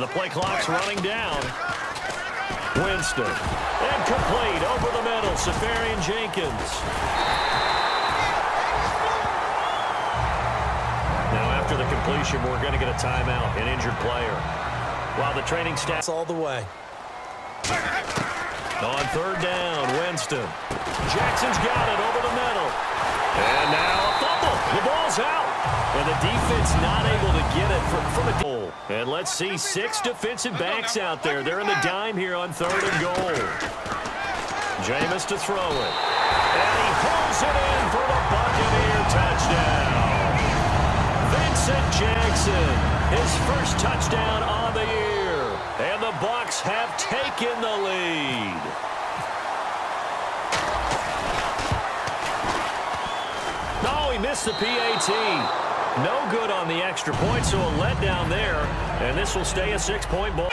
The play clock's running down. Winston. Incomplete over the middle. Safarian Jenkins. Now after the completion, we're going to get a timeout, an injured player. While the training staff all the way. On third down, Winston. Jackson's got it over the middle. And now a fumble. The ball's out. And the defense not able to get it from a goal. And let's see 6 defensive backs out there. They're in the dime here on third and goal. Jameis to throw it. And he holds it in for the Buccaneer touchdown. Vincent Jackson, his first touchdown on the year. And the Bucs have taken the lead. No, he missed the PAT. No good on the extra point, so a letdown there. And this will stay a 6-point ball.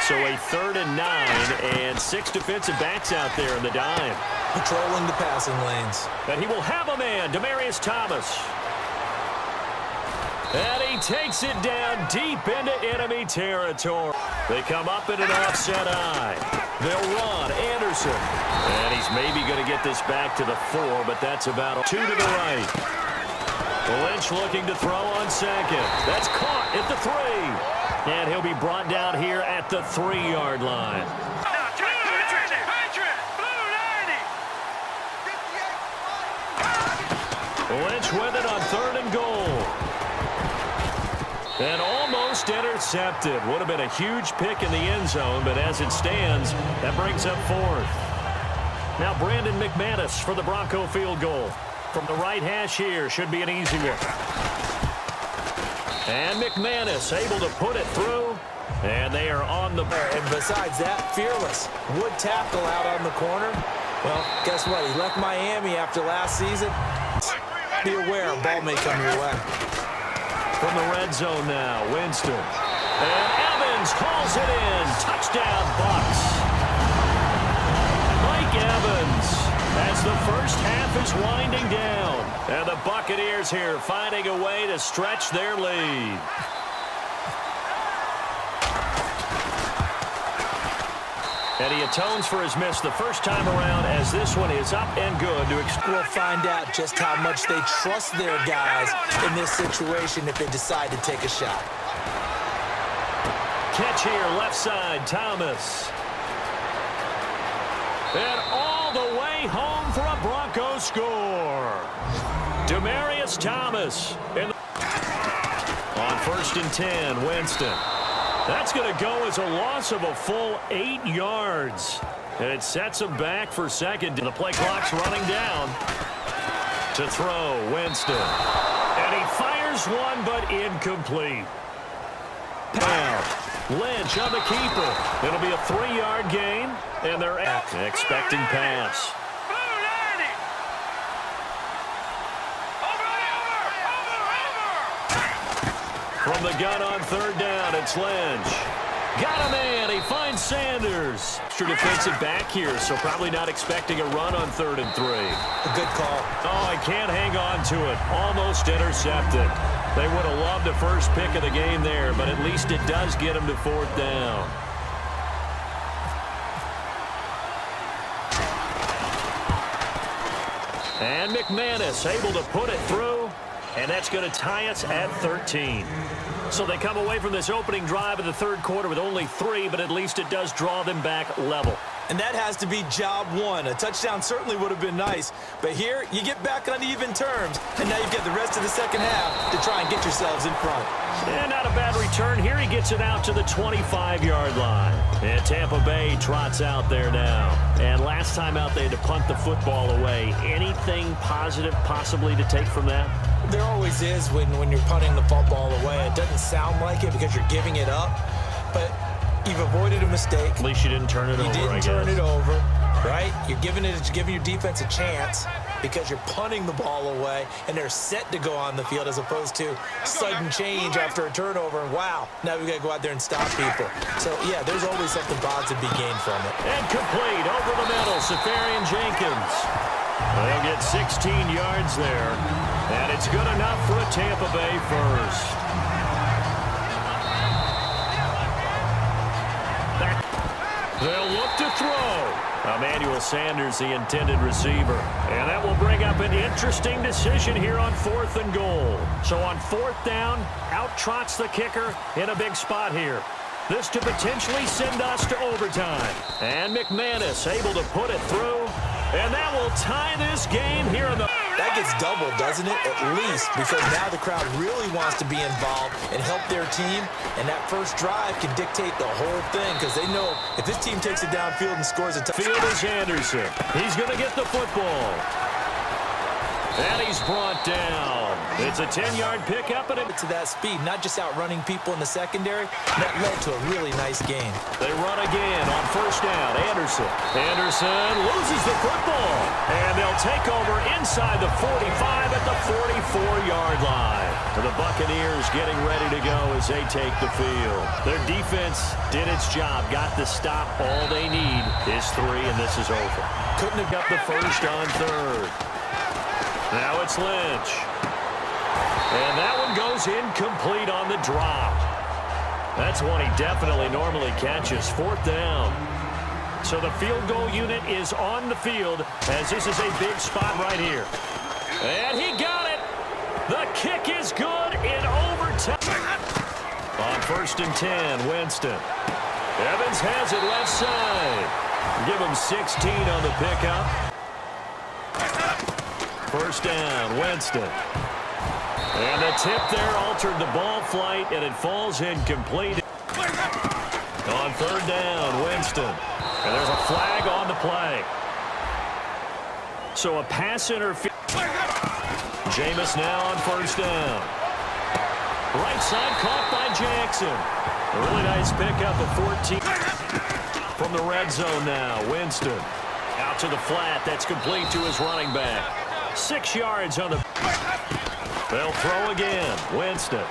So a 3rd and 9 and 6 defensive backs out there in the dime. Patrolling the passing lanes. And he will have a man, Demaryius Thomas. And he takes it down deep into enemy territory. They come up in an offset eye. They'll run. Anderson. And he's maybe going to get this back to the 4, but that's about 2 to the right. Lynch looking to throw on second. That's caught at the 3. And he'll be brought down here at the 3-yard line. Lynch with it on 3rd and goal. And almost intercepted. Would have been a huge pick in the end zone, but as it stands, that brings up 4th. Now Brandon McManus for the Bronco field goal. From the right hash here, should be an easy one. And McManus able to put it through, and they are on the... And besides that, fearless. Would tackle out on the corner. Well, guess what? He left Miami after last season. Be aware, a ball may come your way. From the red zone now, Winston. And Evans hauls it in. Touchdown, Bucs. Mike Evans as the first half is winding down. And the Buccaneers here finding a way to stretch their lead. And he atones for his miss the first time around as this one is up and good. We'll find out just how much they trust their guys in this situation if they decide to take a shot. Catch here, left side, Thomas. And all the way home for a Bronco score. Demaryius Thomas. On 1st and 10, Winston. That's going to go as a loss of a full 8 yards. And it sets him back for second. The play clock's running down. To throw, Winston. And he fires one, but incomplete. Now, Lynch on the keeper. It'll be a 3-yard gain, and they're expecting pass. From the gun on 3rd down, it's Lynch. Got a man. He finds Sanders. Extra defensive back here, so probably not expecting a run on 3rd and 3. A good call. Oh, I can't hang on to it. Almost intercepted. They would have loved the first pick of the game there, but at least it does get them to 4th down. And McManus able to put it through, and that's going to tie us at 13. So they come away from this opening drive of the 3rd quarter with only 3, but at least it does draw them back level. And that has to be job 1. A touchdown certainly would have been nice. But here, you get back on even terms. And now you've got the rest of the second half to try and get yourselves in front. And not a bad return here. He gets it out to the 25-yard line. And Tampa Bay trots out there now. And last time out, they had to punt the football away. Anything positive possibly to take from that? There always is when you're punting the football away. It doesn't sound like it because you're giving it up. But you've avoided a mistake. At least you didn't turn it over, I guess. You didn't turn it over, right? You're giving your defense a chance because you're punting the ball away, and they're set to go on the field as opposed to sudden change after a turnover, and wow, now we've got to go out there and stop people. So, yeah, there's always something positive to be gained from it. And complete over the middle, Safarian Jenkins. They'll get 16 yards there, and it's good enough for a Tampa Bay first. look to throw. Emmanuel Sanders, the intended receiver. And that will bring up an interesting decision here on 4th and goal. So on 4th down, out trots the kicker in a big spot here. This to potentially send us to overtime. And McManus able to put it through. And that will tie this game here in the... That gets doubled, doesn't it? At least, because now the crowd really wants to be involved and help their team. And that first drive can dictate the whole thing because they know if this team takes it downfield and scores a touchdown. Field is Anderson. He's going to get the football. And he's brought down. It's a 10-yard pickup. And to that speed, not just outrunning people in the secondary. That led to a really nice game. They run again on 1st down. Anderson. Anderson loses the football. And they'll take over inside the 45 at the 44-yard line. The Buccaneers getting ready to go as they take the field. Their defense did its job. Got the stop. All they need is 3, and this is over. Couldn't have got the first on 3rd. Now it's Lynch. And that one goes incomplete on the drop. That's one he definitely normally catches. 4th down. So the field goal unit is on the field as this is a big spot right here. And he got it. The kick is good in overtime. On 1st and 10, Winston. Evans has it left side. Give him 16 on the pickup. 1st down, Winston. And the tip there altered the ball flight, and it falls incomplete. On 3rd down, Winston. And there's a flag on the play. So a pass interference. Jameis now on 1st down. Right side caught by Jackson. A really nice pickup of 14. From the red zone now, Winston. Out to the flat. That's complete to his running back. 6 yards on the... They'll throw again. Winston.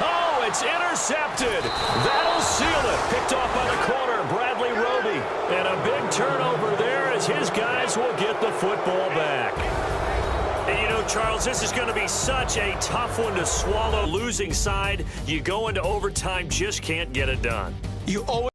Oh, it's intercepted. That'll seal it. Picked off by the corner, Bradley Roby. And a big turnover there as his guys will get the football back. And you know, Charles, this is going to be such a tough one to swallow. Losing side, you go into overtime, just can't get it done. You always